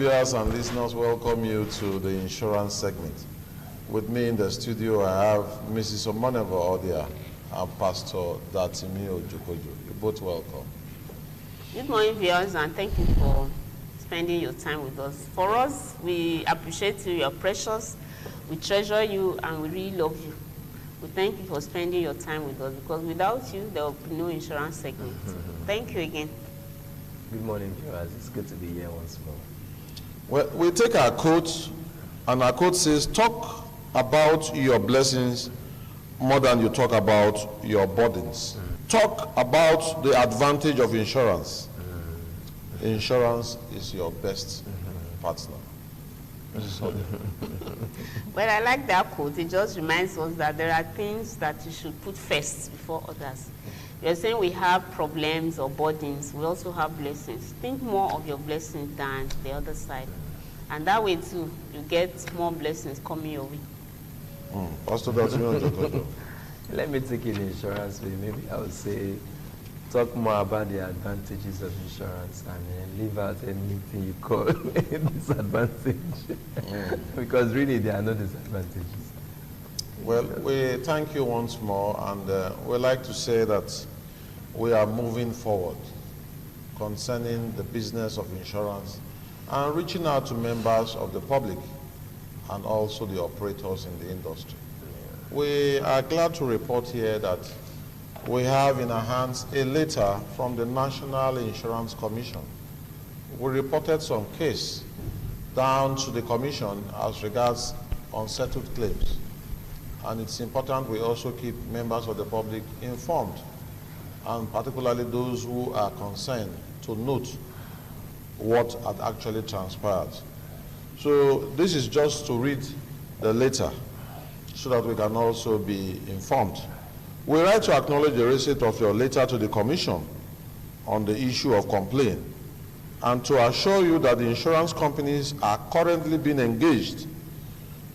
viewers and listeners, welcome you to the insurance segment. With me in the studio, I have Mrs. Omoneva Odia and Pastor Datimi Ojokojo. You're both welcome. Good morning, viewers, and thank you for spending your time with us. For us, we appreciate you, you're precious, we treasure you, and we really love you. We thank you for spending your time with us, because without you, there will be no insurance segment. Thank you again. Good morning, viewers. It's good to be here once more. Well, we take our quote, and our quote says, talk about your blessings more than you talk about your burdens. Talk about the advantage of insurance. Insurance is your best partner. Well, I like that quote. It just reminds us that there are things that you should put first before others. You're saying we have problems or burdens. We also have blessings. Think more of your blessings than the other side. And that way, too, you get more blessings coming your way. Pastor Datimi. Let me take it insurance way. Maybe I would say, talk more about the advantages of insurance and leave out anything you call a disadvantage. Because really, there are no disadvantages. Well, we thank you once more, and we like to say that we are moving forward concerning the business of insurance and reaching out to members of the public and also the operators in the industry. We are glad to report here that we have in our hands a letter from the National Insurance Commission. We reported some case down to the commission as regards unsettled claims. And it's important we also keep members of the public informed, and particularly those who are concerned, to note what had actually transpired. So this is just to read the letter so that we can also be informed. We write to acknowledge the receipt of your letter to the Commission on the issue of complaint, and to assure you that the insurance companies are currently being engaged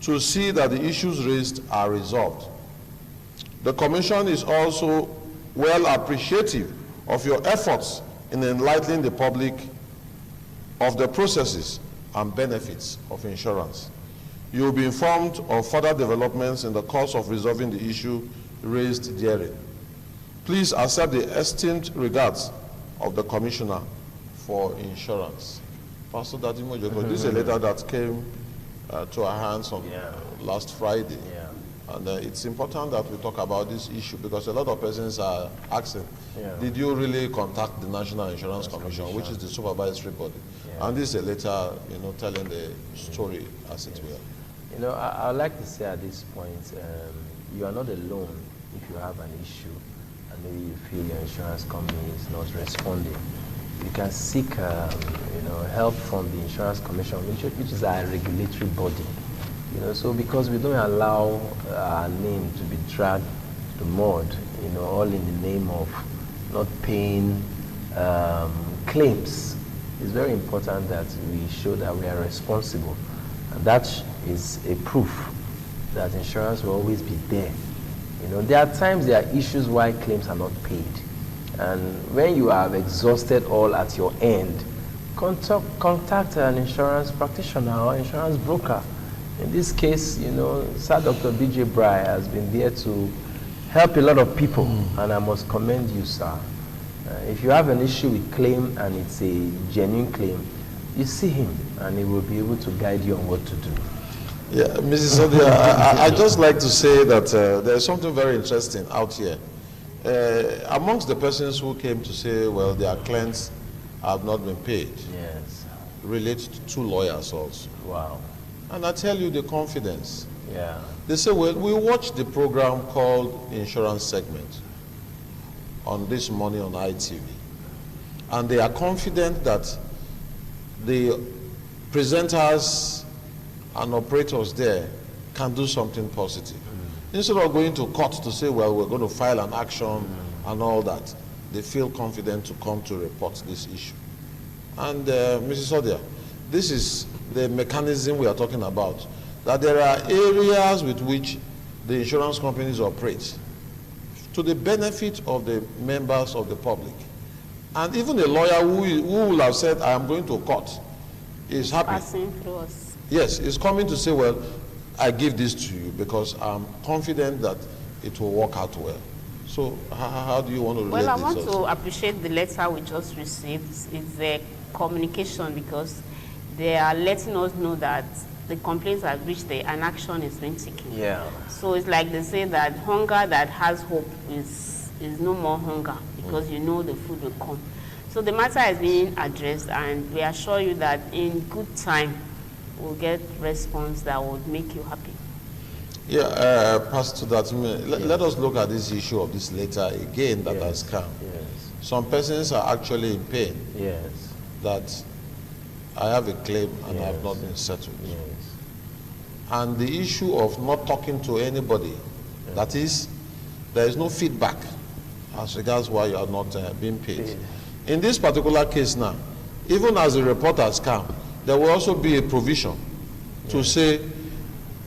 to see that the issues raised are resolved. The Commission is also well appreciative of your efforts in enlightening the public of the processes and benefits of insurance. You will be informed of further developments in the course of resolving the issue raised therein. Please accept the esteemed regards of the Commissioner for Insurance. Pastor Datimi Ojokojo, this is a letter that came to our hands on last Friday. And it's important that we talk about this issue, because a lot of persons are asking, did you really contact the National Insurance Commission, which is the supervisory body? And this is a letter, telling the story as it were. I'd like to say at this point, you are not alone if you have an issue and maybe you feel your insurance company is not responding. You can seek help from the Insurance Commission, which is our regulatory body. So because we don't allow our name to be dragged to the mud, all in the name of not paying claims, it's very important that we show that we are responsible. And that is a proof that insurance will always be there. There are times there are issues why claims are not paid. And when you have exhausted all at your end, contact an insurance practitioner or insurance broker. In this case, Sir Dr. Braie has been there to help a lot of people, and I must commend you, sir. If you have an issue with claim and it's a genuine claim, you see him and he will be able to guide you on what to do. Yeah, Mrs. Odia, I'd just like to say that there's something very interesting out here. Amongst the persons who came to say, well, their clients have not been paid, relate to two lawyers also. Wow. And I tell you the confidence. Yeah. They say, well, we watched the program called Insurance Segment on This Morning on ITV. And they are confident that the presenters and operators there can do something positive. Instead of going to court to say, well, we're going to file an action and all that, they feel confident to come to report this issue. And Mrs. Odia, this is the mechanism we are talking about, that there are areas with which the insurance companies operate to the benefit of the members of the public. And even a lawyer who will have said, I am going to court, is happy. Passing through us. Yes, he's coming to say, well, I give this to you because I'm confident that it will work out well. So how do you want to relate Well, I this want also? to appreciate the letter we just received. It's a communication because they are letting us know that the complaints have reached there and action is being taken. Yeah. So it's like they say that hunger that has hope is no more hunger because you know the food will come. So the matter is being addressed, and we assure you that in good time we'll get response that will make you happy. Yeah, Pastor Datime, let us look at this issue of this letter again that has come. Yes. Some persons are actually in pain Yes. that I have a claim and I have Yes. not been settled. Yes. And the issue of not talking to anybody, that is, there is no feedback as regards why you are not being paid. In this particular case now, even as the report has come, there will also be a provision to say,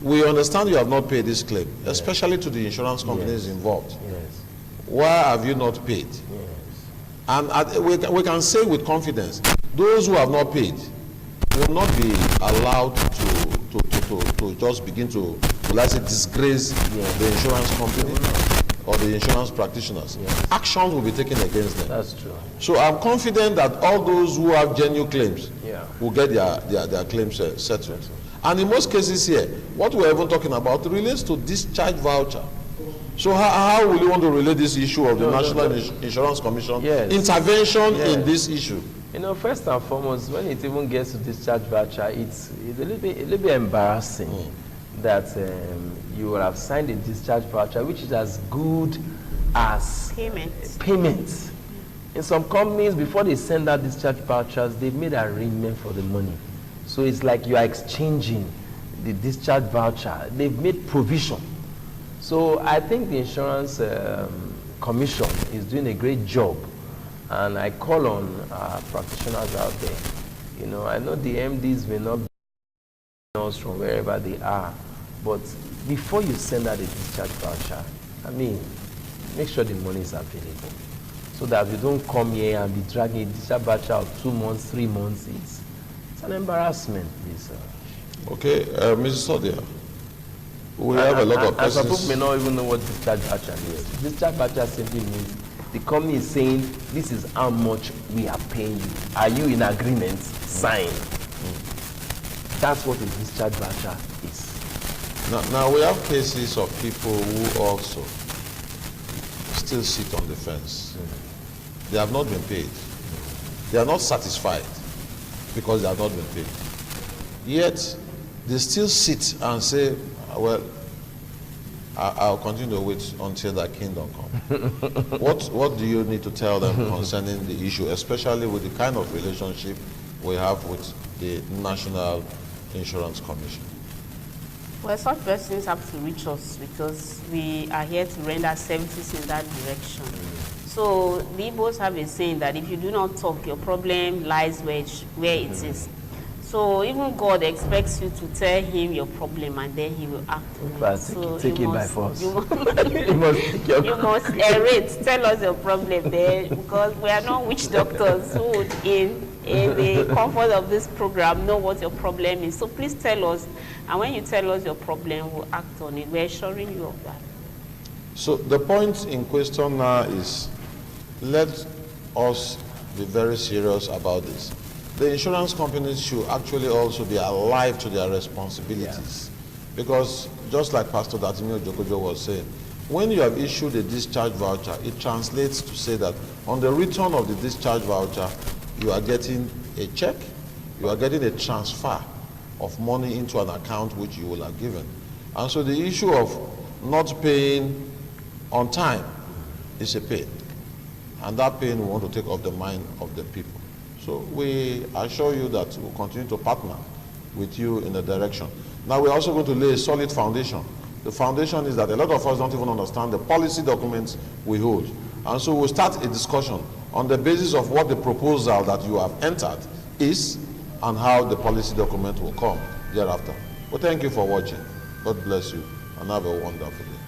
we understand you have not paid this claim, especially to the insurance companies involved. Yes. Why have you not paid? Yes. And we can say with confidence, those who have not paid will not be allowed to just begin to let's say, disgrace the insurance company or the insurance practitioners. Actions will be taken against them. That's true. So I'm confident that all those who have genuine claims will get their claims settled. And in most cases here, what we're even talking about relates to discharge voucher. So how will you want to relate this issue of the National Insurance Commission intervention in this issue? You know, first and foremost, when it even gets to discharge voucher, it's a little bit embarrassing that you will have signed a discharge voucher, which is as good as payment. In some companies, before they send out discharge vouchers, they've made arrangement for the money. So it's like you are exchanging the discharge voucher. They've made provision. So I think the Insurance Commission is doing a great job. And I call on practitioners out there. You know, I know the MDs may not be us from wherever they are, but before you send out a discharge voucher, I mean, make sure the money is available, so that you don't come here and be dragging a discharge voucher of 2 months, 3 months. It's an embarrassment, please. Okay, Mrs. Sodia, we have a lot of persons. Some people may not even know what discharge voucher is. Discharge voucher simply means the company is saying, this is how much we are paying you. Are you in agreement? Sign. That's what a discharge voucher is. Now we have cases of people who also still sit on the fence. They have not been paid. They are not satisfied because they have not been paid. Yet they still sit and say, well, I'll continue to wait until that kingdom comes. What do you need to tell them concerning the issue, especially with the kind of relationship we have with the National Insurance Commission? Well, such persons have to reach us because we are here to render services in that direction. So the Igbos have a saying that if you do not talk, your problem lies where it is. So even God expects you to tell him your problem and then he will act on it. So take it by force. You must narrate, tell us your problem there, because we are not witch doctors who would in the comfort of this program know what your problem is. So please tell us, and when you tell us your problem, we'll act on it. We're assuring you of that. So the point in question now is, let us be very serious about this. The insurance companies should actually also be alive to their responsibilities. Because just like Pastor Datime Ojokojo was saying, when you have issued a discharge voucher, it translates to say that on the return of the discharge voucher, you are getting a check, you are getting a transfer of money into an account which you will have given. And so the issue of not paying on time is a pain. And that pain we want to take off the mind of the people. So we assure you that we'll continue to partner with you in the direction. Now we're also going to lay a solid foundation. The foundation is that a lot of us don't even understand the policy documents we hold. And so we'll start a discussion on the basis of what the proposal that you have entered is and how the policy document will come thereafter. Well, thank you for watching. God bless you and have a wonderful day.